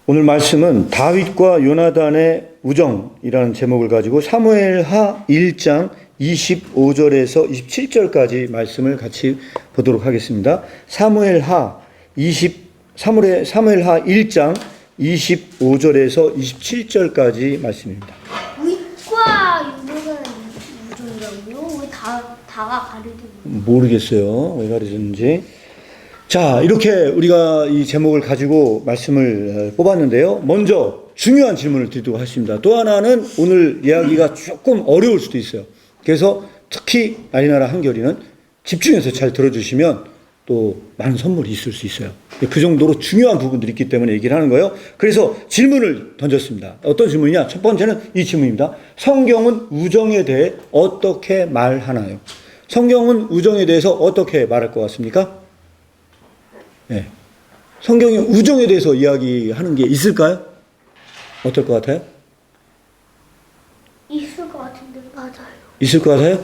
오늘 말씀은 다윗과 요나단의 우정이라는 제목을 가지고 사무엘하 1장 25절에서 27절까지 말씀을 같이 보도록 하겠습니다. 사무엘하 1장 25절에서 27절까지 말씀입니다. 윗과 유명한 우정이라고요? 왜 다가 가리는 모르겠어요. 왜 가르쳤는지. 자, 이렇게 우리가 이 제목을 가지고 말씀을 뽑았는데요. 먼저 중요한 질문을 드리도록 하겠습니다. 또 하나는 오늘 이야기가 조금 어려울 수도 있어요. 그래서 특히 아리나라 한결이는 집중해서 잘 들어주시면 또 많은 선물이 있을 수 있어요. 그 정도로 중요한 부분들이 있기 때문에 얘기를 하는 거예요. 그래서 질문을 던졌습니다. 어떤 질문이냐? 첫 번째는 이 질문입니다. 성경은 우정에 대해 어떻게 말하나요? 성경은 우정에 대해서 어떻게 말할 것 같습니까? 네. 성경이 우정에 대해서 이야기하는 게 있을까요? 어떨 것 같아요? 있을 것 같은데. 맞아요. 있을 것 같아요?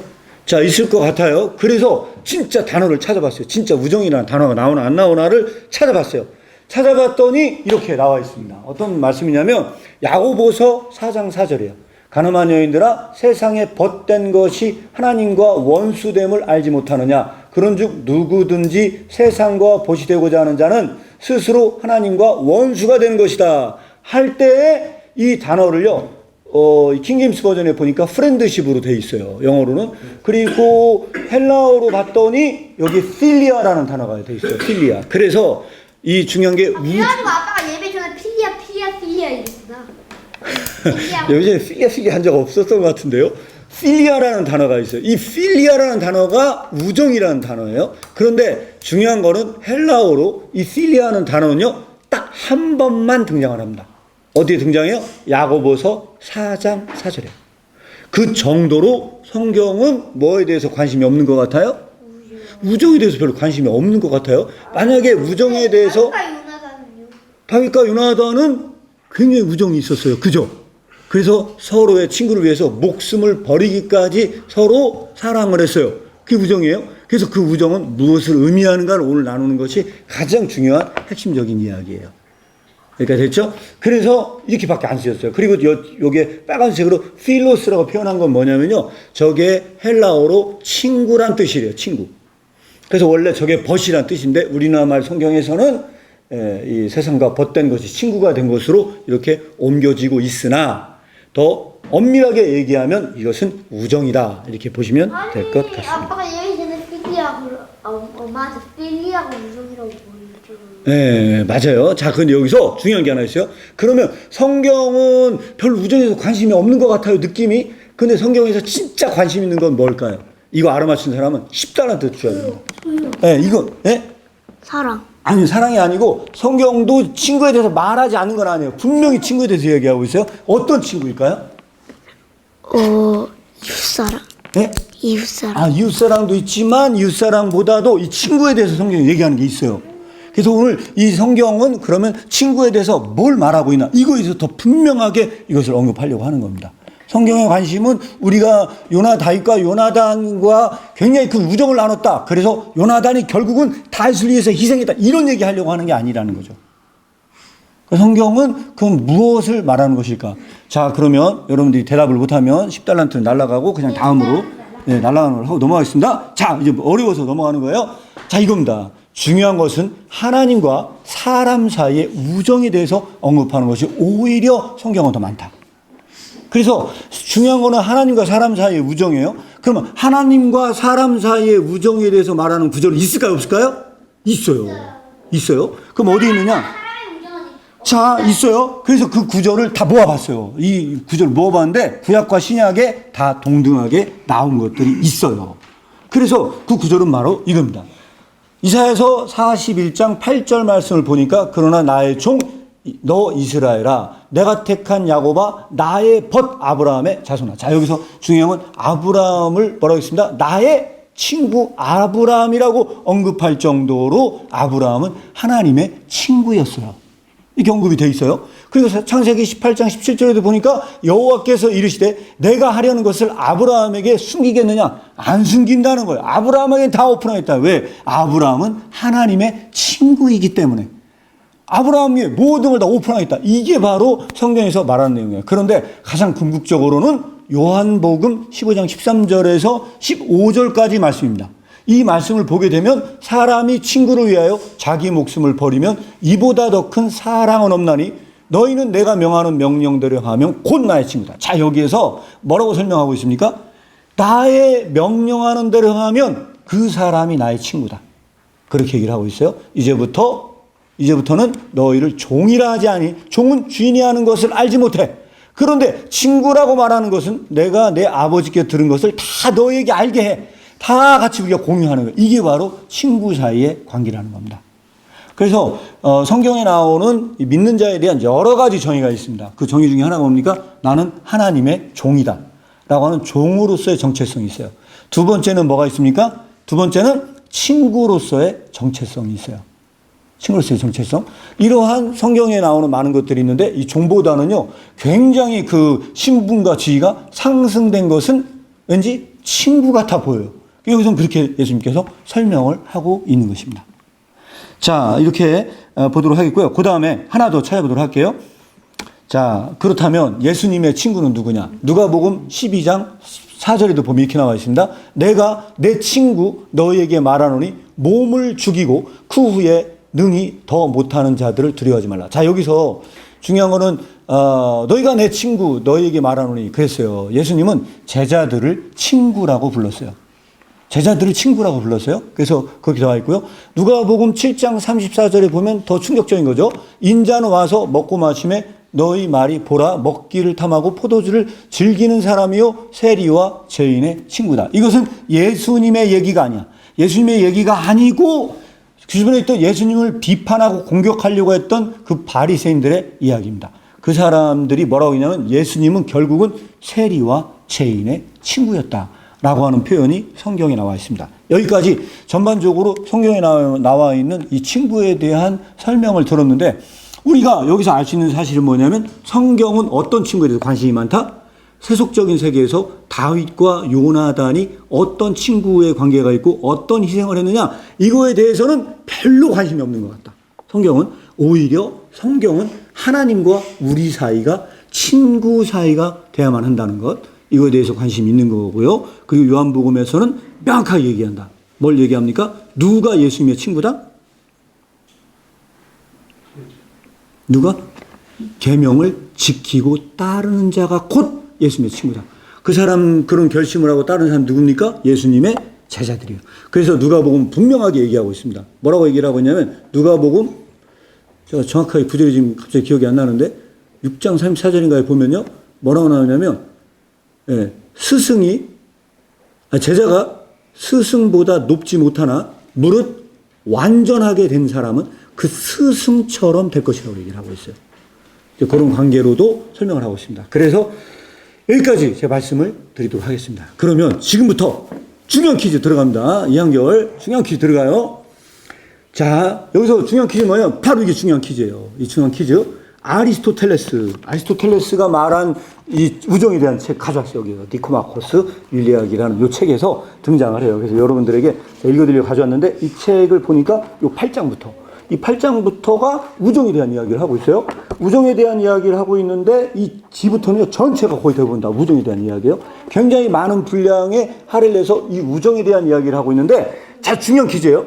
자, 있을 것 같아요. 그래서 진짜 단어를 찾아봤어요. 진짜 우정이라는 단어가 나오나 안 나오나를 찾아봤어요. 찾아봤더니 이렇게 나와 있습니다. 어떤 말씀이냐면 야고보서 4장 4절이에요. 가늠한 여인들아, 세상에 벗된 것이 하나님과 원수됨을 알지 못하느냐? 그런즉 누구든지 세상과 벗이 되고자 하는 자는 스스로 하나님과 원수가 된 것이다. 할 때에 이 단어를요, 킹제임스 버전에 보니까 프렌드십으로 돼 있어요. 영어로는. 그리고 헬라어로 봤더니 여기 필리아라는 단어가 돼 있어요. 필리아. 그래서 이 중요한 게 그래가지고 아빠가 예배 전에 필리아 이랬구나. 요즘에 필리아 한 적 없었던 것 같은데요. 필리아라는 단어가 있어요. 이 필리아라는 단어가 우정이라는 단어예요. 그런데 중요한 거는 헬라어로 이 필리아라는 단어는요, 딱 한 번만 등장을 합니다. 어디에 등장해요? 야고보서 4장 4절에. 그 정도로 성경은 뭐에 대해서 관심이 없는 것 같아요? 우정에 대해서 별로 관심이 없는 것 같아요. 만약에 우정에 대해서 다윗과 요나단은 굉장히 우정이 있었어요. 그죠? 그래서 서로의 친구를 위해서 목숨을 버리기까지 서로 사랑을 했어요. 그게 우정이에요. 그래서 그 우정은 무엇을 의미하는가를 오늘 나누는 것이 가장 중요한 핵심적인 이야기예요. 그러니까 됐죠? 그래서 이렇게밖에 안 쓰였어요. 그리고 요게 빨간색으로 필로스라고 표현한 건 뭐냐면요, 저게 헬라어로 친구란 뜻이래요. 친구. 그래서 원래 저게 벗이란 뜻인데 우리나라 말 성경에서는 이 세상과 벗된 것이 친구가 된 것으로 이렇게 옮겨지고 있으나 더 엄밀하게 얘기하면 이것은 우정이다, 이렇게 보시면 될 것 같습니다. 아빠가 예배 전에 엄마한테 필리아가 우정이라고 보여줬죠. 네, 맞아요. 자, 근데 여기서 중요한 게 하나 있어요. 그러면 성경은 별 우정에서 관심이 없는 것 같아요, 느낌이. 근데 성경에서 진짜 관심 있는 건 뭘까요? 이거 알아맞힌 사람은 10달란트 줘야 됩니다. 네, 이거, 네? 사랑. 아니, 사랑이 아니고 성경도 친구에 대해서 말하지 않는 건 아니에요. 분명히 친구에 대해서 얘기하고 있어요. 어떤 친구일까요? 이웃사랑. 네? 이웃사랑. 아, 이웃사랑도 있지만 이웃사랑보다도 이 친구에 대해서 성경이 얘기하는 게 있어요. 그래서 오늘 이 성경은 그러면 친구에 대해서 뭘 말하고 있나, 이거에서 더 분명하게 이것을 언급하려고 하는 겁니다. 성경의 관심은 우리가 다윗과 요나단과 굉장히 그 우정을 나눴다, 그래서 요나단이 결국은 다윗을 위해서 희생했다, 이런 얘기 하려고 하는 게 아니라는 거죠. 성경은 그럼 무엇을 말하는 것일까? 자, 그러면 여러분들이 대답을 못하면 10달란트는 날아가고 그냥 다음으로 날아가는 걸 하고 넘어가겠습니다. 자, 이제 어려워서 넘어가는 거예요. 자, 이겁니다. 중요한 것은 하나님과 사람 사이의 우정에 대해서 언급하는 것이 오히려 성경은 더 많다. 그래서 중요한 거는 하나님과 사람 사이의 우정이에요. 그러면 하나님과 사람 사이의 우정에 대해서 말하는 구절이 있을까요, 없을까요? 있어요. 있어요. 그럼 어디 있느냐? 자, 있어요. 그래서 그 구절을 다 모아봤어요. 이 구절을 모아봤는데 구약과 신약에 다 동등하게 나온 것들이 있어요. 그래서 그 구절은 바로 이겁니다. 이사야서 41장 8절 말씀을 보니까 그러나 나의 종 너 이스라엘아, 내가 택한 야곱아, 나의 벗 아브라함의 자손아. 자, 여기서 중요한 건 아브라함을 뭐라고 했습니다? 나의 친구 아브라함이라고 언급할 정도로 아브라함은 하나님의 친구였어요. 이게 언급이 돼 있어요. 그리고 창세기 18장 17절에도 보니까 여호와께서 이르시되 내가 하려는 것을 아브라함에게 숨기겠느냐? 안 숨긴다는 거예요. 아브라함에게 다 오픈하겠다. 왜? 아브라함은 하나님의 친구이기 때문에. 아브라함 위에 모든 걸 다 오픈하겠다. 이게 바로 성경에서 말하는 내용이에요. 그런데 가장 궁극적으로는 요한복음 15장 13절에서 15절까지 말씀입니다. 이 말씀을 보게 되면 사람이 친구를 위하여 자기 목숨을 버리면 이보다 더 큰 사랑은 없나니 너희는 내가 명하는 명령대로 하면 곧 나의 친구다. 자, 여기에서 뭐라고 설명하고 있습니까? 나의 명령하는 대로 하면 그 사람이 나의 친구다. 그렇게 얘기를 하고 있어요. 이제부터는 너희를 종이라 하지 아니. 종은 주인이 하는 것을 알지 못해. 그런데 친구라고 말하는 것은 내가 내 아버지께 들은 것을 다 너희에게 알게 해. 다 같이 우리가 공유하는 거예요. 이게 바로 친구 사이의 관계라는 겁니다. 그래서 성경에 나오는 믿는 자에 대한 여러 가지 정의가 있습니다. 그 정의 중에 하나가 뭡니까? 나는 하나님의 종이다 라고 하는 종으로서의 정체성이 있어요. 두 번째는 뭐가 있습니까? 두 번째는 친구로서의 정체성이 있어요. 친구로서의 정체성. 이러한 성경에 나오는 많은 것들이 있는데 이 종보다는요 굉장히 그 신분과 지위가 상승된 것은 왠지 친구 같아 보여요. 여기서는 그렇게 예수님께서 설명을 하고 있는 것입니다. 자, 이렇게 보도록 하겠고요. 그 다음에 하나 더 찾아보도록 할게요. 자, 그렇다면 예수님의 친구는 누구냐? 누가복음 12장 4절에도 보면 이렇게 나와 있습니다. 내가 내 친구 너희에게 말하노니 몸을 죽이고 그 후에 능히 더 못하는 자들을 두려워하지 말라. 자, 여기서 중요한 거는 너희가 내 친구 너희에게 말하노니 그랬어요. 예수님은 제자들을 친구라고 불렀어요. 제자들을 친구라고 불렀어요. 그래서 거기 나와 있고요. 누가복음 7장 34절에 보면 더 충격적인 거죠. 인자는 와서 먹고 마심에 너희 말이 보라 먹기를 탐하고 포도주를 즐기는 사람이요 세리와 죄인의 친구다. 이것은 예수님의 얘기가 아니야. 예수님의 얘기가 아니고 그 주변에 있던 예수님을 비판하고 공격하려고 했던 그 바리새인들의 이야기입니다. 그 사람들이 뭐라고 했냐면 예수님은 결국은 세리와 죄인의 친구였다라고 하는 표현이 성경에 나와 있습니다. 여기까지 전반적으로 성경에 나와 있는 이 친구에 대한 설명을 들었는데 우리가 여기서 알 수 있는 사실은 뭐냐면 성경은 어떤 친구에 대해서 관심이 많다? 세속적인 세계에서 다윗과 요나단이 어떤 친구의 관계가 있고 어떤 희생을 했느냐 이거에 대해서는 별로 관심이 없는 것 같다. 성경은 오히려 성경은 하나님과 우리 사이가 친구 사이가 돼야만 한다는 것 이거에 대해서 관심이 있는 거고요. 그리고 요한복음에서는 명확하게 얘기한다. 뭘 얘기합니까? 누가 예수님의 친구다? 누가? 계명을 지키고 따르는 자가 곧 예수님의 친구다. 그 사람 그런 결심을 하고 따르는 사람 누굽니까? 예수님의 제자들이에요. 그래서 누가복음 분명하게 얘기하고 있습니다. 뭐라고 얘기를 하고 있냐면 누가복음 제가 정확하게 구절이 지금 갑자기 기억이 안 나는데 6장 34절인가에 보면요. 뭐라고 나오냐면 제자가 스승보다 높지 못하나 무릇 완전하게 된 사람은 그 스승처럼 될 것이라고 얘기를 하고 있어요. 그런 관계로도 설명을 하고 있습니다. 그래서 여기까지 제 말씀을 드리도록 하겠습니다. 그러면 지금부터 중요한 퀴즈 들어갑니다. 2학년 중요한 퀴즈 들어가요. 자, 여기서 중요한 퀴즈는 뭐냐면 바로 이게 중요한 퀴즈예요. 이 중요한 퀴즈. 아리스토텔레스가 말한 이 우정에 대한 책 가져왔어요. 여기서 니코마코스 율리학이라는 이 책에서 등장을 해요. 그래서 여러분들에게 읽어드리려고 가져왔는데 이 책을 보니까 이 8장부터 이 8장부터가 우정에 대한 이야기를 하고 있어요. 우정에 대한 이야기를 하고 있는데 이 뒤부터는 전체가 거의 대부분 다 우정에 대한 이야기예요. 굉장히 많은 분량의 할애를 내서 이 우정에 대한 이야기를 하고 있는데 자, 중요한 퀴즈예요.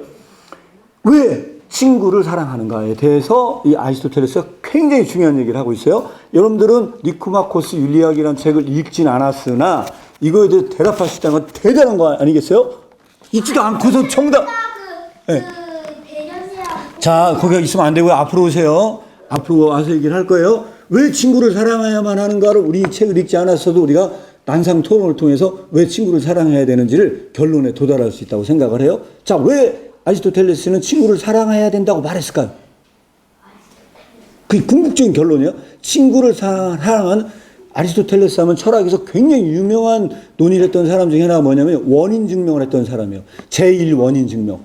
왜 친구를 사랑하는가에 대해서 이 아리스토텔레스가 굉장히 중요한 얘기를 하고 있어요. 여러분들은 니코마코스 율리학이라는 책을 읽진 않았으나 이거에 대해 대답할 수 있다는 건 대단한 거 아니겠어요? 읽지도 않고서 정답. 네. 자, 거기 있으면 안 되고요. 앞으로 오세요. 앞으로 와서 얘기를 할 거예요. 왜 친구를 사랑해야만 하는가를 우리 책을 읽지 않았어도 우리가 난상 토론을 통해서 왜 친구를 사랑해야 되는지를 결론에 도달할 수 있다고 생각을 해요. 자, 왜 아리스토텔레스는 친구를 사랑해야 된다고 말했을까요? 그게 궁극적인 결론이에요. 친구를 사랑하는 아리스토텔레스 하면 철학에서 굉장히 유명한 논의를 했던 사람 중에 하나가 뭐냐면 원인 증명을 했던 사람이에요. 제1원인 증명.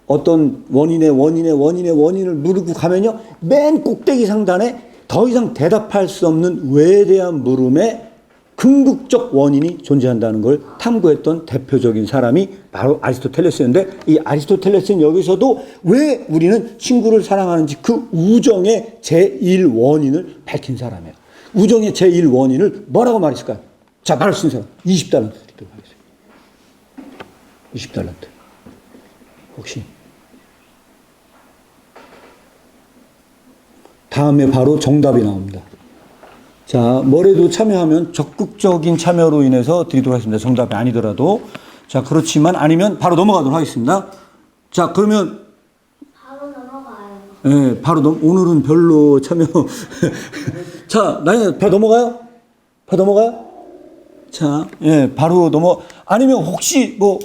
어떤 원인의 원인을 물고 가면요. 맨 꼭대기 상단에 더 이상 대답할 수 없는 왜에 대한 물음에 궁극적 원인이 존재한다는 걸 탐구했던 대표적인 사람이 바로 아리스토텔레스였는데, 이 아리스토텔레스는 여기서도 왜 우리는 친구를 사랑하는지 그 우정의 제1원인을 밝힌 사람이에요. 우정의 제1원인을 뭐라고 말했을까요? 자, 말할 수 있는 사람 20달란트 드리도록 하겠습니다. 20달란트. 혹시 다음에 바로 정답이 나옵니다. 자, 뭐래도 참여하면 적극적인 참여로 인해서 드리도록 하겠습니다. 정답이 아니더라도. 자, 그렇지만 아니면 바로 넘어가도록 하겠습니다. 자, 그러면 바로 넘어가요. 예, 바로 오늘은 별로 참여. 자, 나연아, 바로 넘어가요? 바로 넘어가요? 자, 예, 바로 아니면 혹시 뭐,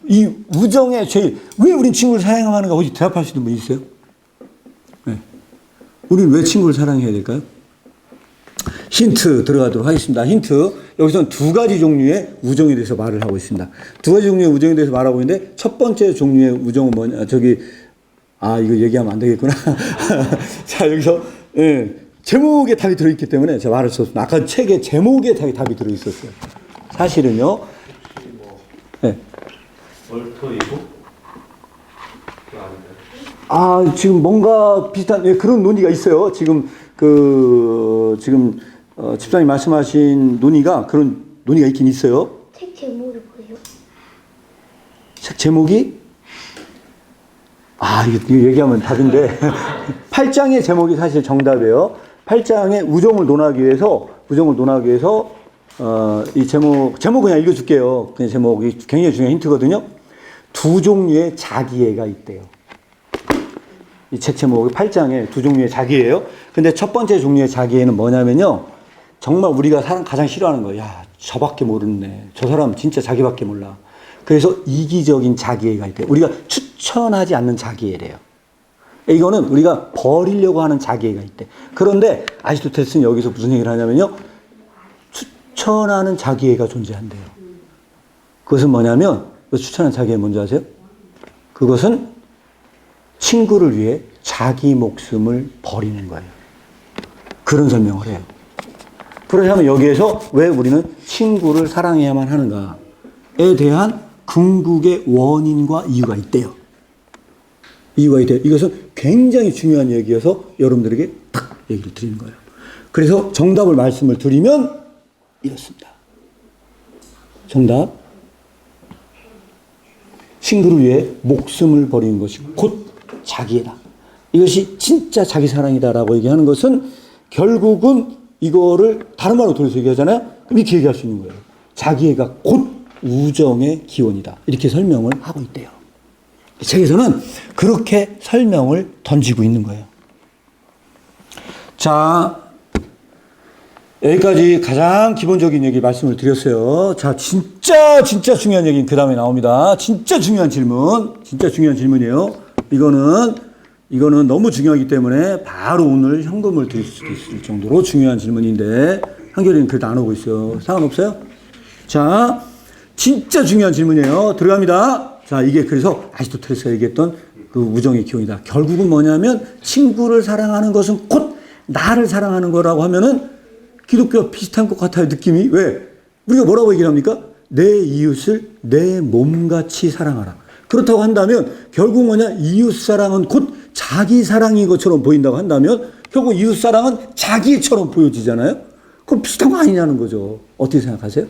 이 우정의 제일, 왜 우린 친구를 사랑하는가 혹시 대답할 수 있는 분 있어요? 예. 우린 왜 친구를 사랑해야 될까요? 힌트 들어가도록 하겠습니다. 힌트. 여기서는 두 가지 종류의 우정에 대해서 말을 하고 있습니다. 두 가지 종류의 우정에 대해서 말하고 있는데, 첫 번째 종류의 우정은 뭐냐, 이거 얘기하면 안 되겠구나. 자, 여기서, 예, 제목에 답이 들어있기 때문에 제가 말할 수 없습니다. 아까 책에 제목에 답이 들어있었어요. 사실은요. 네. 월토이고? 그거 아닌가요? 지금 뭔가 비슷한, 예, 그런 논의가 있어요. 지금 집사님 말씀하신 논의가, 그런 논의가 있긴 있어요. 책 제목이 뭐예요? 책 제목이, 이거 얘기하면 답인데. 8장의 제목이 사실 정답이에요. 8장의 우정을 논하기 위해서, 이 제목 그냥 읽어줄게요. 그냥 제목이 굉장히 중요한 힌트거든요. 두 종류의 자기애가 있대요. 이 책 제목이 8장에 두 종류의 자기애예요. 근데 첫 번째 종류의 자기애는 뭐냐면요. 정말 우리가 가장 싫어하는 거예요. 야, 저밖에 모르네. 저 사람 진짜 자기밖에 몰라. 그래서 이기적인 자기애가 있대요. 우리가 추천하지 않는 자기애래요. 이거는 우리가 버리려고 하는 자기애가 있대. 그런데 아리스토텔레스는 여기서 무슨 얘기를 하냐면요. 추천하는 자기애가 존재한대요. 그것은 뭐냐면, 추천하는 자기애 뭔지 아세요? 그것은 친구를 위해 자기 목숨을 버리는 거예요. 그런 설명을 해요. 그러자면 여기에서 왜 우리는 친구를 사랑해야만 하는가에 대한 궁극의 원인과 이유가 있대요. 이것은 굉장히 중요한 얘기여서 여러분들에게 딱 얘기를 드리는 거예요. 그래서 정답을 말씀을 드리면 이렇습니다. 정답. 친구를 위해 목숨을 버리는 것이 곧 자기애다. 이것이 진짜 자기 사랑이다라고 얘기하는 것은 결국은 이거를 다른 말로 돌려서 얘기하잖아요. 그럼 이렇게 얘기할 수 있는 거예요. 자기애가 곧 우정의 기원이다. 이렇게 설명을 하고 있대요. 책에서는 그렇게 설명을 던지고 있는 거예요. 자, 여기까지 가장 기본적인 얘기 말씀을 드렸어요. 자, 진짜 중요한 얘기는 그 다음에 나옵니다. 진짜 중요한 질문이에요. 이거는 너무 중요하기 때문에 바로 오늘 현금을 드릴 수도 있을 정도로 중요한 질문인데, 한결이는 그래도 안 오고 있어요. 상관없어요? 자, 진짜 중요한 질문이에요. 들어갑니다. 자, 이게 그래서 아리스토텔레스가 얘기했던 그 우정의 기원이다. 결국은 뭐냐면, 친구를 사랑하는 것은 곧 나를 사랑하는 거라고 하면은 기독교와 비슷한 것 같아요, 느낌이. 왜? 우리가 뭐라고 얘기를 합니까? 내 이웃을 내 몸같이 사랑하라. 그렇다고 한다면 결국 뭐냐? 이웃 사랑은 곧 자기 사랑인 것처럼 보인다고 한다면 결국 이웃 사랑은 자기처럼 보여지잖아요. 그럼 비슷한 거 아니냐는 거죠. 어떻게 생각하세요?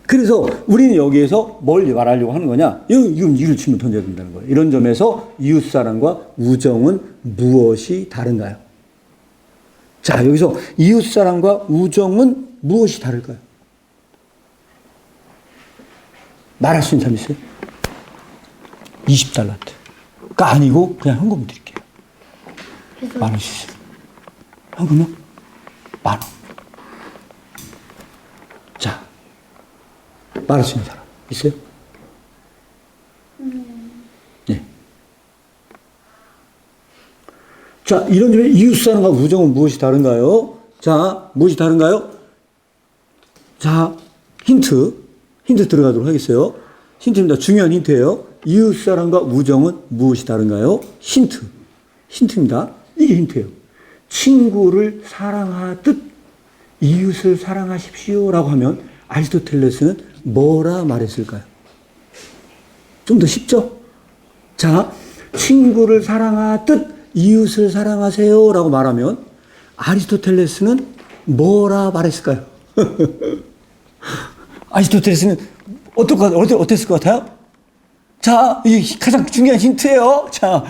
그래서 우리는 여기에서 뭘 말하려고 하는 거냐? 이건 이를 치면 던져야 된다는 거예요. 이런 점에서 이웃 사랑과 우정은 무엇이 다른가요? 자, 여기서 이웃 사랑과 우정은 무엇이 다를까요? 말할 수 있는 사람 있어요? 20달란트가 아니고 그냥 현금 드릴게요. 말할 수 있어요. 현금요? 10,000원. 자, 말할 수 있는 사람 있어요? 네. 자, 이런 점에 이웃사랑과 우정은 무엇이 다른가요? 자, 무엇이 다른가요? 자, 힌트 들어가도록 하겠어요. 힌트입니다. 중요한 힌트예요. 이웃사랑과 우정은 무엇이 다른가요? 힌트입니다. 이게 힌트예요. 친구를 사랑하듯 이웃을 사랑하십시오라고 하면 아리스토텔레스는 뭐라 말했을까요? 좀 더 쉽죠? 자, 친구를 사랑하듯 이웃을 사랑하세요라고 말하면 아리스토텔레스는 뭐라 말했을까요? 아리스토텔레스는 어땠을 것 같아요? 자, 이게 가장 중요한 힌트예요. 자,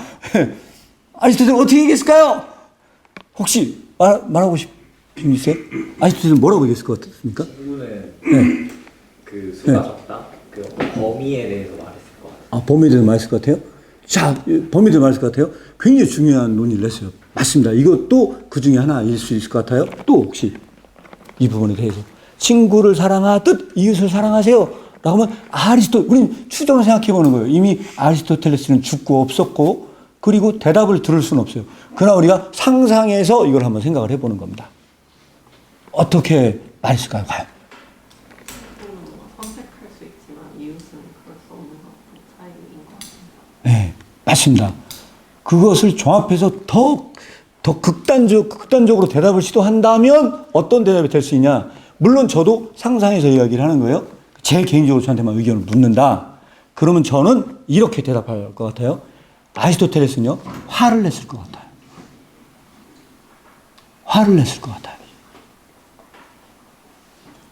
아리스토텔레스 어떻게 얘기했을까요? 혹시 말하고 싶은 분 있어요? 아리스토텔레스는 뭐라고 얘기했을 것 같습니까? 이분은 네. 그 수가 적다. 그 범위에 대해서 말했을 것 같아요. 아, 범위에 대해서 말했을 것 같아요? 자, 범위에 대해서 말했을 것 같아요? 굉장히 중요한 논의를 했어요. 맞습니다. 이것도 그 중에 하나일 수 있을 것 같아요. 또 혹시 이 부분에 대해서 친구를 사랑하듯 이웃을 사랑하세요. 라고 하면 우린 추정을 생각해 보는 거예요. 이미 아리스토텔레스는 죽고 없었고 그리고 대답을 들을 수는 없어요. 그러나 우리가 상상해서 이걸 한번 생각을 해보는 겁니다. 어떻게 말했을까요? 과연? 선택할 수 있지만 이웃은 그럴 수 없는 것 차이인 것 같습니다. 네, 맞습니다. 그것을 종합해서 더 극단적으로 대답을 시도한다면 어떤 대답이 될 수 있냐? 물론 저도 상상해서 이야기를 하는 거예요. 제 개인적으로 저한테만 의견을 묻는다. 그러면 저는 이렇게 대답할 것 같아요. 아리스토텔레스는요, 화를 냈을 것 같아요. 화를 냈을 것 같아요.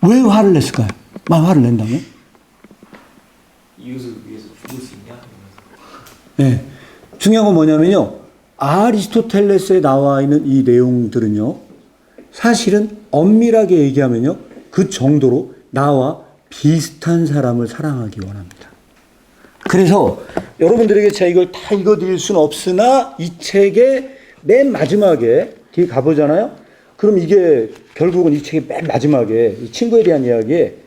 왜 화를 냈을까요? 화를 낸다면? 이웃을 위해서 죽을 수 있냐? 네. 중요한 건 뭐냐면요. 아리스토텔레스에 나와 있는 이 내용들은요. 사실은 엄밀하게 얘기하면요. 그 정도로 나와 비슷한 사람을 사랑하기 원합니다. 그래서 여러분들에게 제가 이걸 다 읽어드릴 수는 없으나 이 책의 맨 마지막에 뒤에 가보잖아요. 그럼 이게 결국은 이 책의 맨 마지막에 이 친구에 대한 이야기에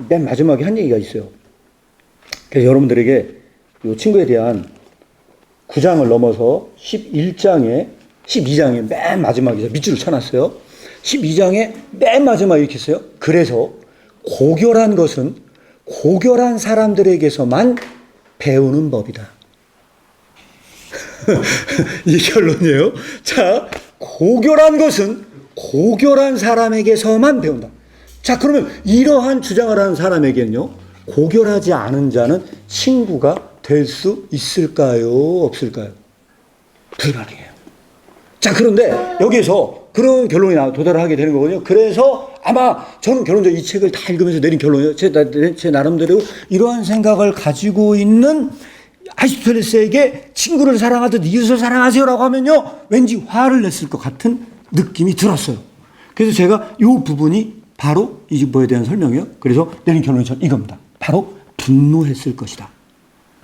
맨 마지막에 한 얘기가 있어요. 그래서 여러분들에게 이 친구에 대한 9장을 넘어서 12장에 맨 마지막에 밑줄을 쳐놨어요. 12장에 맨 마지막에 이렇게 했어요. 그래서 고결한 것은 고결한 사람들에게서만 배우는 법이다. 이게 결론이에요. 자, 고결한 것은 고결한 사람에게서만 배운다. 자, 그러면 이러한 주장을 하는 사람에게는요, 고결하지 않은 자는 친구가 될 수 있을까요? 없을까요? 불가능해요. 자, 그런데 여기에서 그런 결론이 도달하게 되는 거거든요. 그래서 아마 저는 결론적으로 이 책을 다 읽으면서 내린 결론이에요. 제 나름대로 이러한 생각을 가지고 있는 아리스토텔레스에게 친구를 사랑하듯 이웃을 사랑하세요라고 하면요, 왠지 화를 냈을 것 같은 느낌이 들었어요. 그래서 제가 이 부분이 바로 이 뭐에 대한 설명이에요. 그래서 내린 결론이 이겁니다. 바로 분노했을 것이다.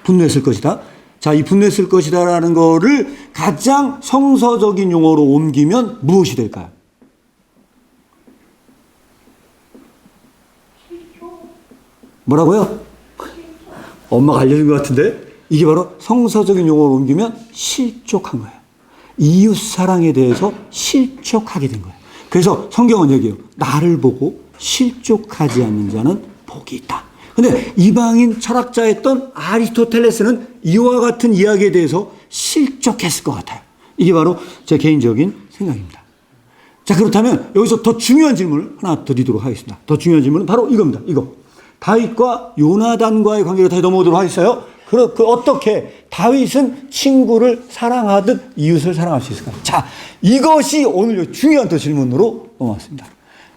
분노했을 것이다. 자, 이 분노했을 것이다라는 거를 가장 성서적인 용어로 옮기면 무엇이 될까요? 뭐라고요? 엄마가 알려준 것 같은데 이게 바로 성서적인 용어로 옮기면 실족한 거예요. 이웃 사랑에 대해서 실족하게 된 거예요. 그래서 성경은 얘기해요. 나를 보고 실족하지 않는 자는 복이 있다. 근데 이방인 철학자였던 아리스토텔레스는 이와 같은 이야기에 대해서 실족했을 것 같아요. 이게 바로 제 개인적인 생각입니다. 자, 그렇다면 여기서 더 중요한 질문을 하나 드리도록 하겠습니다. 더 중요한 질문은 바로 이겁니다. 이거. 다윗과 요나단과의 관계로 다시 넘어오도록 하겠어요. 어떻게 다윗은 친구를 사랑하듯 이웃을 사랑할 수 있을까요? 자, 이것이 오늘 중요한 또 질문으로 넘어왔습니다.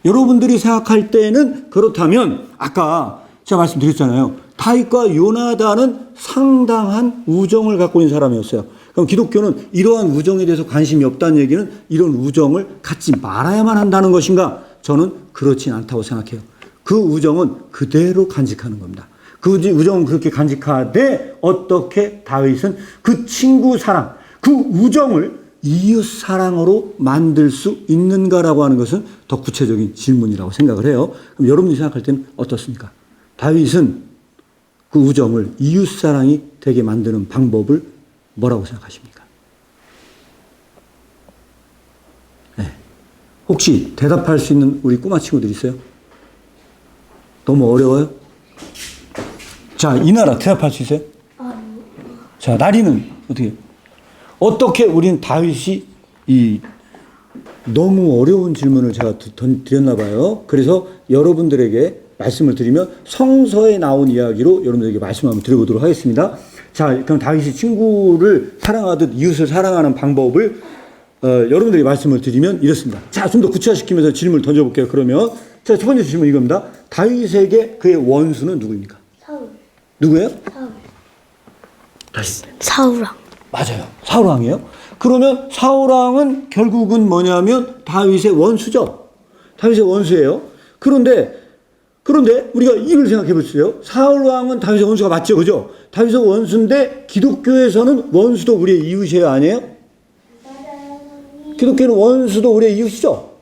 여러분들이 생각할 때는 그렇다면 아까 제가 말씀드렸잖아요. 다윗과 요나단은 상당한 우정을 갖고 있는 사람이었어요. 그럼 기독교는 이러한 우정에 대해서 관심이 없다는 얘기는 이런 우정을 갖지 말아야만 한다는 것인가? 저는 그렇진 않다고 생각해요. 그 우정은 그대로 간직하는 겁니다. 그 우정은 그렇게 간직하되 어떻게 다윗은 그 친구 사랑, 그 우정을 이웃 사랑으로 만들 수 있는가라고 하는 것은 더 구체적인 질문이라고 생각을 해요. 그럼 여러분이 생각할 때는 어떻습니까? 다윗은 그 우정을 이웃 사랑이 되게 만드는 방법을 뭐라고 생각하십니까? 네. 혹시 대답할 수 있는 우리 꼬마 친구들 있어요? 너무 어려워요? 자, 이나라 대답할 수 있어요? 자, 나리는 어떻게 우리는 다윗이 이 너무 어려운 질문을 제가 드렸나 봐요. 그래서 여러분들에게 말씀을 드리면 성서에 나온 이야기로 여러분들에게 말씀 한번 드려보도록 하겠습니다. 자, 그럼 다윗이 친구를 사랑하듯 이웃을 사랑하는 방법을 여러분들이 말씀을 드리면 이렇습니다. 자, 좀 더 구체화시키면서 질문을 던져볼게요. 그러면 자, 첫 번째 질문 이겁니다. 다윗에게 그의 원수는 누구입니까? 사울. 누구예요? 사울. 다시. 사울왕. 맞아요. 사울왕이에요. 그러면 사울왕은 결국은 뭐냐면 다윗의 원수죠. 다윗의 원수예요. 그런데 우리가 이걸 생각해 보세요. 사울왕은 다윗의 원수가 맞죠, 그죠? 다윗의 원수인데 기독교에서는 원수도 우리의 이웃이에요, 아니에요? 기독교는 원수도 우리의 이웃이죠.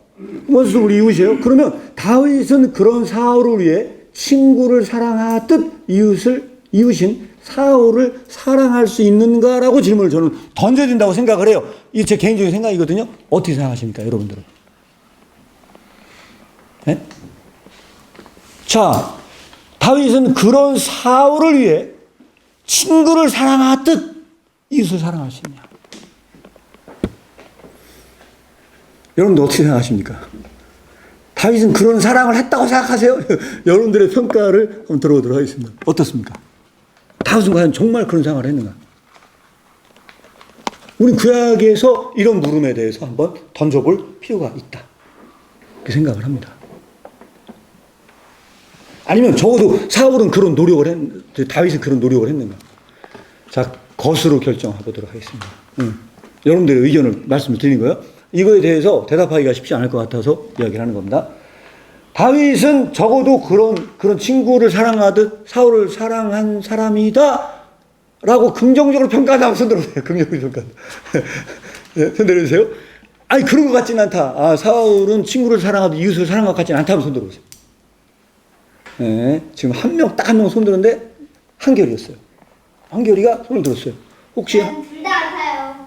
원수도 우리 이웃이에요. 그러면 다윗은 그런 사울을 위해 친구를 사랑하듯 이웃인 사울을 사랑할 수 있는가라고 질문을 저는 던져야 된다고 생각을 해요. 이게 제 개인적인 생각이거든요. 어떻게 생각하십니까, 여러분들은? 네? 자, 다윗은 그런 사울을 위해 친구를 사랑하듯 이웃을 사랑할 수 있냐? 여러분들 어떻게 생각하십니까? 다윗은 그런 사랑을 했다고 생각하세요? 여러분들의 평가를 한번 들어보도록 하겠습니다. 어떻습니까? 다윗은 과연 정말 그런 생각을 했는가? 우리 구약에서 이런 물음에 대해서 한번 던져볼 필요가 있다. 그렇게 생각을 합니다. 아니면 적어도 사울은 그런 노력을 다윗은 그런 노력을 했는가? 자, 것으로 결정해보도록 하겠습니다. 여러분들의 의견을 말씀을 드린 거예요. 이거에 대해서 대답하기가 쉽지 않을 것 같아서 이야기를 하는 겁니다. 다윗은 적어도 그런 친구를 사랑하듯 사울을 사랑한 사람이다 라고 긍정적으로 평가한다면 손 들어보세요. 긍정적으로 평가한다. 네, 손 들어주세요. 아니, 그런 것 같지는 않다. 아, 사울은 친구를 사랑하듯 이웃을 사랑한 것 같지는 않다면 손 들어보세요. 네, 지금 딱 한 명 손 들었는데 한결이었어요. 한결이가 손을 들었어요. 혹시 둘 다 같아요.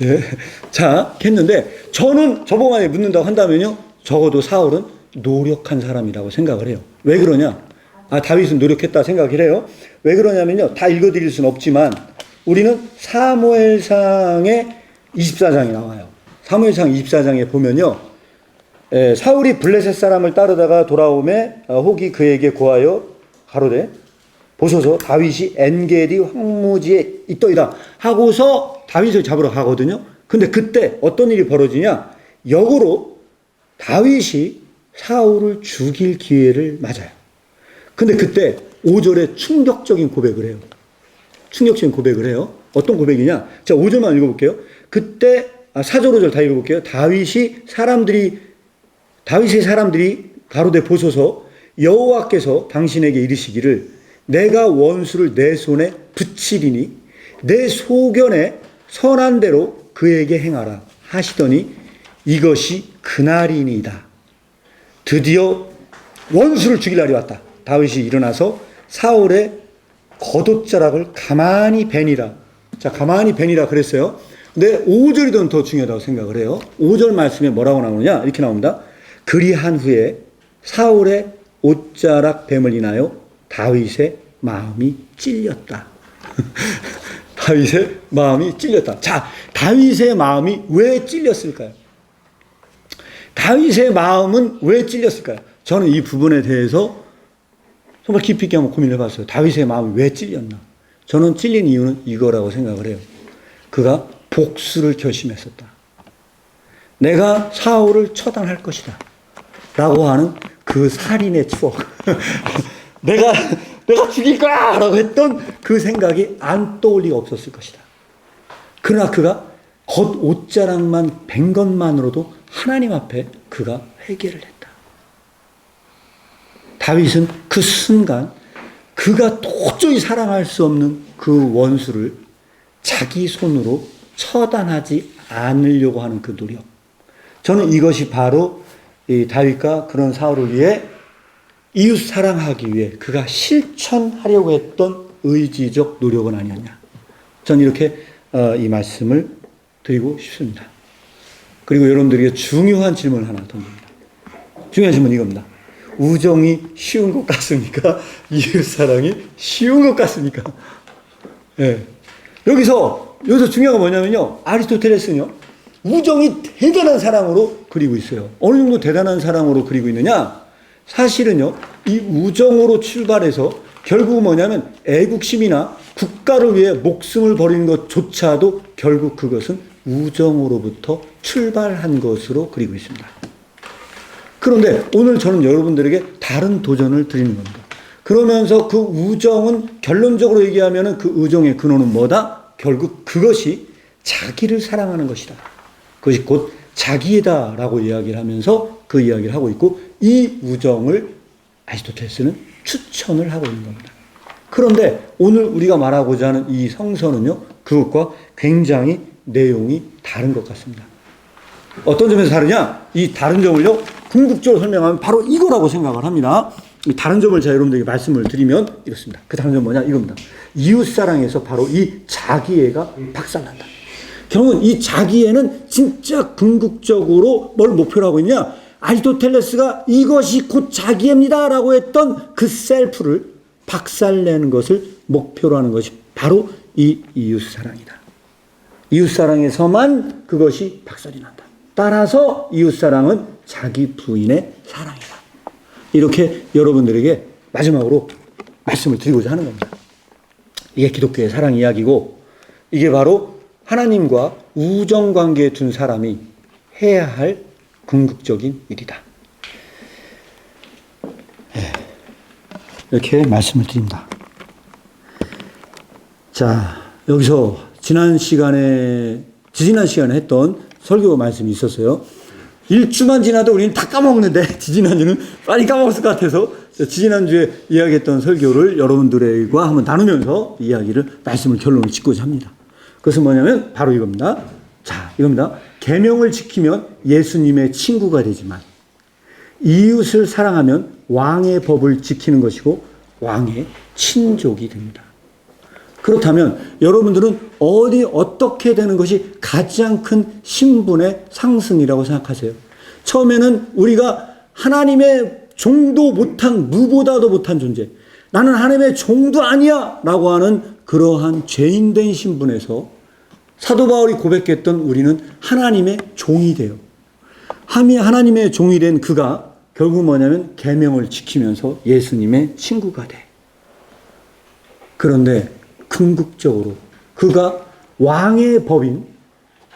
예. 자, 했는데 저는 저번에 묻는다고 한다면요. 적어도 사울은 노력한 사람이라고 생각을 해요. 왜 그러냐? 아, 다윗은 노력했다 생각을 해요. 왜 그러냐면요. 다 읽어드릴 수는 없지만 우리는 사무엘상의 24장이 나와요. 사무엘상 24장에 보면요. 사울이 블레셋 사람을 따르다가 돌아오매 혹이 그에게 고하여 가로되 보소서 다윗이 엔게디 황무지에 있더이다 하고서 다윗을 잡으러 가거든요. 근데 그때 어떤 일이 벌어지냐? 역으로 다윗이 사울을 죽일 기회를 맞아요. 근데 그때 5절에 충격적인 고백을 해요. 충격적인 고백을 해요. 어떤 고백이냐? 자, 5절만 읽어볼게요. 그때 4절 5절 다 읽어볼게요. 다윗의 사람들이 가로되 보소서 여호와께서 당신에게 이르시기를 내가 원수를 내 손에 붙이리니 내 소견에 선한 대로 그에게 행하라 하시더니 이것이 그날이니이다. 드디어 원수를 죽일 날이 왔다. 다윗이 일어나서 사울의 겉옷자락을 가만히 베니라. 자, 가만히 베니라 그랬어요. 근데 5절이 더 중요하다고 생각을 해요. 5절 말씀에 뭐라고 나오느냐? 이렇게 나옵니다. 그리한 후에 사울의 옷자락 뱀을 인하여 다윗의 마음이 찔렸다. 다윗의 마음이 찔렸다. 자, 다윗의 마음이 왜 찔렸을까요? 다윗의 마음은 왜 찔렸을까요? 저는 이 부분에 대해서 정말 깊이 있게 한번 고민을 해봤어요. 다윗의 마음이 왜 찔렸나? 저는 찔린 이유는 이거라고 생각을 해요. 그가 복수를 결심했었다. 내가 사울을 처단할 것이다. 라고 하는 그 살인의 추억. 내가 죽일 거야! 라고 했던 그 생각이 안 떠올 리가 없었을 것이다. 그러나 그가 겉 옷자락만 벤 것만으로도 하나님 앞에 그가 회개를 했다. 다윗은 그 순간 그가 도저히 사랑할 수 없는 그 원수를 자기 손으로 처단하지 않으려고 하는 그 노력. 저는 이것이 바로 이 다윗과 그런 사울을 위해 이웃 사랑하기 위해 그가 실천하려고 했던 의지적 노력은 아니었냐. 저는 이렇게 이 말씀을 드리고 싶습니다. 그리고 여러분들에게 중요한 질문을 하나 던집니다. 중요한 질문은 이겁니다. 우정이 쉬운 것 같습니까? 이웃 사랑이 쉬운 것 같습니까? 예. 여기서 중요한 건 뭐냐면요. 아리스토텔레스는요. 우정이 대단한 사랑으로 그리고 있어요. 어느 정도 대단한 사랑으로 그리고 있느냐? 사실은요, 이 우정으로 출발해서 결국 뭐냐면 애국심이나 국가를 위해 목숨을 버리는 것조차도 결국 그것은 우정으로부터 출발한 것으로 그리고 있습니다. 그런데 오늘 저는 여러분들에게 다른 도전을 드리는 겁니다. 그러면서 그 우정은 결론적으로 얘기하면 그 우정의 근원은 뭐다? 결국 그것이 자기를 사랑하는 것이다. 그것이 곧 자기다라고 이야기를 하면서 그 이야기를 하고 있고, 이 우정을 아리스토텔레스는 추천을 하고 있는 겁니다. 그런데 오늘 우리가 말하고자 하는 이 성서는요, 그것과 굉장히 내용이 다른 것 같습니다. 어떤 점에서 다르냐? 이 다른 점을요, 궁극적으로 설명하면 바로 이거라고 생각을 합니다. 이 다른 점을 제가 여러분들에게 말씀을 드리면 이렇습니다. 그 다른 점 뭐냐? 이겁니다. 이웃사랑에서 바로 이 자기애가 박살난다. 결국은 이 자기애는 진짜 궁극적으로 뭘 목표로 하고 있냐? 아리스토텔레스가 이것이 곧 자기애입니다 라고 했던 그 셀프를 박살내는 것을 목표로 하는 것이 바로 이 이웃사랑이다. 이웃사랑에서만 그것이 박살이 난다. 따라서 이웃사랑은 자기 부인의 사랑이다. 이렇게 여러분들에게 마지막으로 말씀을 드리고자 하는 겁니다. 이게 기독교의 사랑 이야기고, 이게 바로 하나님과 우정관계에 둔 사람이 해야 할 궁극적인 일이다. 이렇게 말씀을 드립니다. 자, 여기서 지지난 시간에 했던 설교 말씀이 있었어요. 일주만 지나도 우리는 다 까먹는데 지지난주는 빨리 까먹었을 것 같아서 지지난주에 이야기했던 설교를 여러분들과 한번 나누면서 말씀을 결론을 짓고자 합니다. 그것은 뭐냐면 바로 이겁니다. 자, 이겁니다. 계명을 지키면 예수님의 친구가 되지만 이웃을 사랑하면 왕의 법을 지키는 것이고 왕의 친족이 됩니다. 그렇다면 여러분들은 어떻게 되는 것이 가장 큰 신분의 상승이라고 생각하세요? 처음에는 우리가 하나님의 종도 못한, 무보다도 못한 존재, 나는 하나님의 종도 아니야 라고 하는 그러한 죄인된 신분에서 사도 바울이 고백했던 우리는 하나님의 종이 돼요. 하나님의 종이 된 그가 결국 뭐냐면 계명을 지키면서 예수님의 친구가 돼. 그런데 궁극적으로 그가 왕의 법인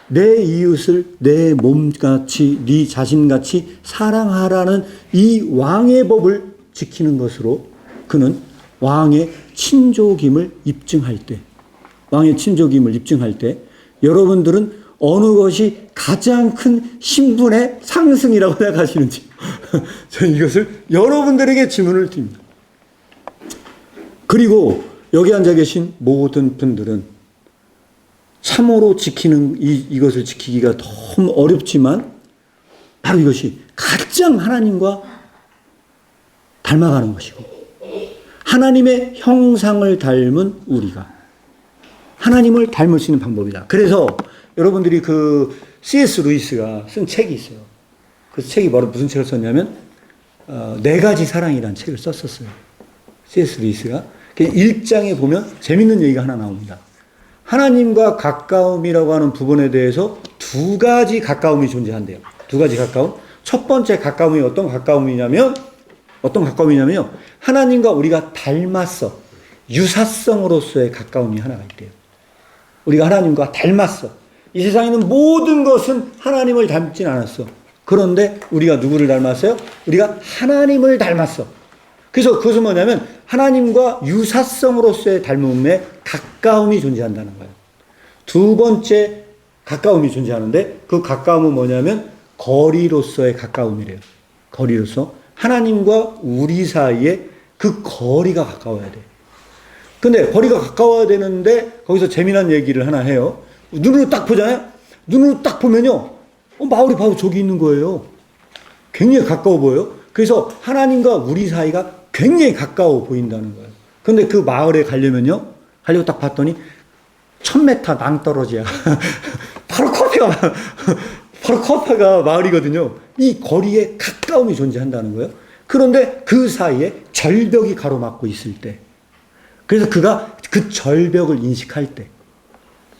내 이웃을 내 몸같이 네 자신같이 사랑하라는 이 왕의 법을 지키는 것으로 그는 왕의 친족임을 입증할 때, 여러분들은 어느 것이 가장 큰 신분의 상승이라고 생각하시는지 저는 이것을 여러분들에게 질문을 드립니다. 그리고 여기 앉아 계신 모든 분들은 참으로 지키는 이것을 지키기가 너무 어렵지만 바로 이것이 가장 하나님과 닮아가는 것이고 하나님의 형상을 닮은 우리가 하나님을 닮을 수 있는 방법이다. 그래서 여러분들이 그 C.S. 루이스가 쓴 책이 있어요. 그 책이 무슨 책을 썼냐면 4가지 사랑이라는 책을 썼었어요. C.S. 루이스가. 1장에 보면 재밌는 얘기가 하나 나옵니다. 하나님과 가까움이라고 하는 부분에 대해서 2가지 가까움이 존재한대요. 2가지 가까움. 첫 번째 가까움이 어떤 가까움이냐면요. 하나님과 우리가 닮았어. 유사성으로서의 가까움이 하나가 있대요. 우리가 하나님과 닮았어. 이 세상에는 모든 것은 하나님을 닮진 않았어. 그런데 우리가 누구를 닮았어요? 우리가 하나님을 닮았어. 그래서 그것은 뭐냐면 하나님과 유사성으로서의 닮음에 가까움이 존재한다는 거예요. 2번째 가까움이 존재하는데 그 가까움은 뭐냐면 거리로서의 가까움이래요. 거리로서 하나님과 우리 사이에 그 거리가 가까워야 돼. 근데 거리가 가까워야 되는데 거기서 재미난 얘기를 하나 해요. 눈으로 딱 보잖아요. 눈으로 딱 보면요. 마을이 바로 저기 있는 거예요. 굉장히 가까워 보여요. 그래서 하나님과 우리 사이가 굉장히 가까워 보인다는 거예요. 근데 그 마을에 가려고 딱 봤더니 1000m 낭떠러지야. 바로 코앞에가 마을이거든요. 이 거리에 가까움이 존재한다는 거예요. 그런데 그 사이에 절벽이 가로막고 있을 때, 그래서 그가 그 절벽을 인식할 때,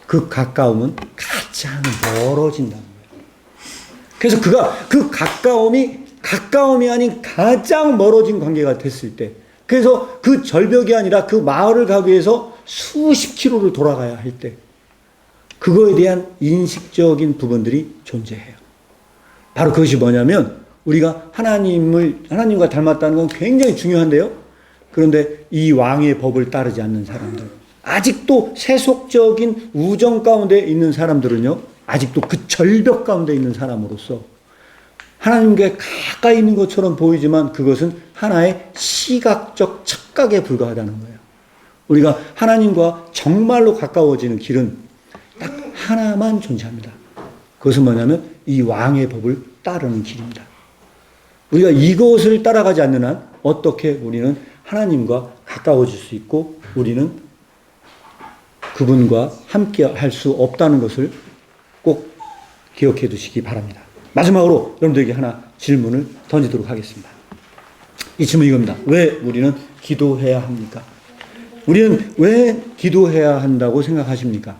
그 가까움은 가장 멀어진다는 거예요. 그래서 그가 그 가까움이 아닌 가장 멀어진 관계가 됐을 때, 그래서 그 절벽이 아니라 그 마을을 가기 위해서 수십 킬로를 돌아가야 할 때, 그거에 대한 인식적인 부분들이 존재해요. 바로 그것이 뭐냐면, 우리가 하나님과 닮았다는 건 굉장히 중요한데요. 그런데 이 왕의 법을 따르지 않는 사람들, 아직도 세속적인 우정 가운데 있는 사람들은요, 아직도 그 절벽 가운데 있는 사람으로서 하나님께 가까이 있는 것처럼 보이지만 그것은 하나의 시각적 착각에 불과하다는 거예요. 우리가 하나님과 정말로 가까워지는 길은 딱 하나만 존재합니다. 그것은 뭐냐면 이 왕의 법을 따르는 길입니다. 우리가 이것을 따라가지 않는 한 어떻게 우리는 하나님과 가까워질 수 있고 우리는 그분과 함께 할 수 없다는 것을 꼭 기억해 두시기 바랍니다. 마지막으로 여러분들에게 하나 질문을 던지도록 하겠습니다. 이 질문은 이겁니다. 왜 우리는 기도해야 합니까? 우리는 왜 기도해야 한다고 생각하십니까?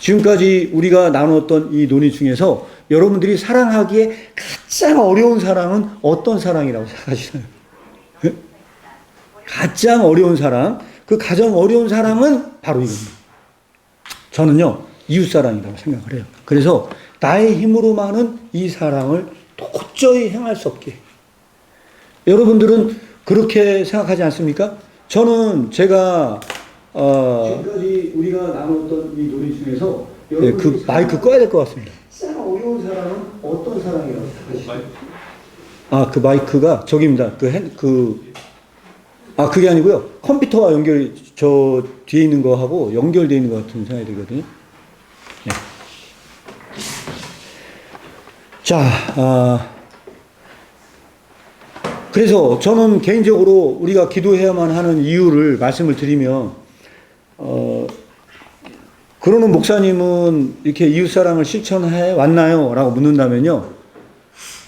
지금까지 우리가 나눴던 이 논의 중에서 여러분들이 사랑하기에 가장 어려운 사랑은 어떤 사랑이라고 생각하시나요? 가장 어려운 사랑, 그 가장 어려운 사랑은 바로 이겁니다. 저는요, 이웃사랑이라고 생각을 해요. 그래서 나의 힘으로만은 이 사랑을 도저히 행할 수 없게. 여러분들은 그렇게 생각하지 않습니까? 저는 제가 지금까지 우리가 나눴던 이 논의 중에서 그 마이크 꺼야 될 것 같습니다. 가장 어려운 사랑은 어떤 사랑이라고 생각하시나요? 그 마이크가 저기입니다. 그게 아니고요. 컴퓨터와 저 뒤에 있는 거하고 연결되어 있는 것 같은 생각이 들거든요. 네. 자, 그래서 저는 개인적으로 우리가 기도해야만 하는 이유를 말씀을 드리면, 그러는 목사님은 이렇게 이웃사랑을 실천해 왔나요? 라고 묻는다면요.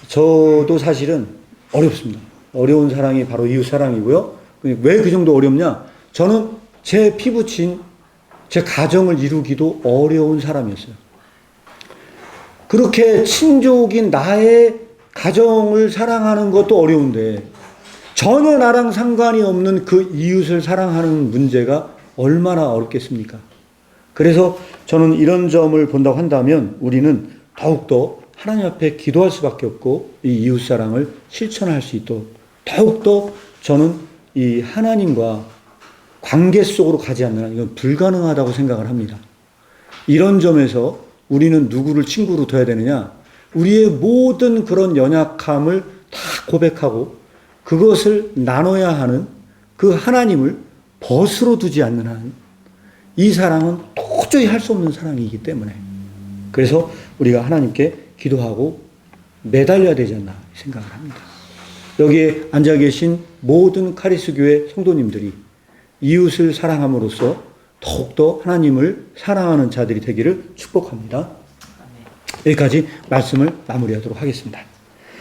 저도 사실은 어렵습니다. 어려운 사랑이 바로 이웃사랑이고요. 왜 그 정도 어렵냐? 저는 제 피부친 제 가정을 이루기도 어려운 사람이었어요. 그렇게 친족인 나의 가정을 사랑하는 것도 어려운데 전혀 나랑 상관이 없는 그 이웃을 사랑하는 문제가 얼마나 어렵겠습니까? 그래서 저는 이런 점을 본다고 한다면 우리는 더욱더 하나님 앞에 기도할 수밖에 없고 이 이웃사랑을 실천할 수 있도록 더욱더 저는 이 하나님과 관계 속으로 가지 않는 한 이건 불가능하다고 생각을 합니다. 이런 점에서 우리는 누구를 친구로 둬야 되느냐? 우리의 모든 그런 연약함을 다 고백하고 그것을 나눠야 하는 그 하나님을 벗으로 두지 않는 한 이 사랑은 도저히 할 수 없는 사랑이기 때문에 그래서 우리가 하나님께 기도하고 매달려야 되지 않나 생각을 합니다. 여기에 앉아 계신 모든 카리스교회 성도님들이 이웃을 사랑함으로써 더욱더 하나님을 사랑하는 자들이 되기를 축복합니다. 여기까지 말씀을 마무리하도록 하겠습니다.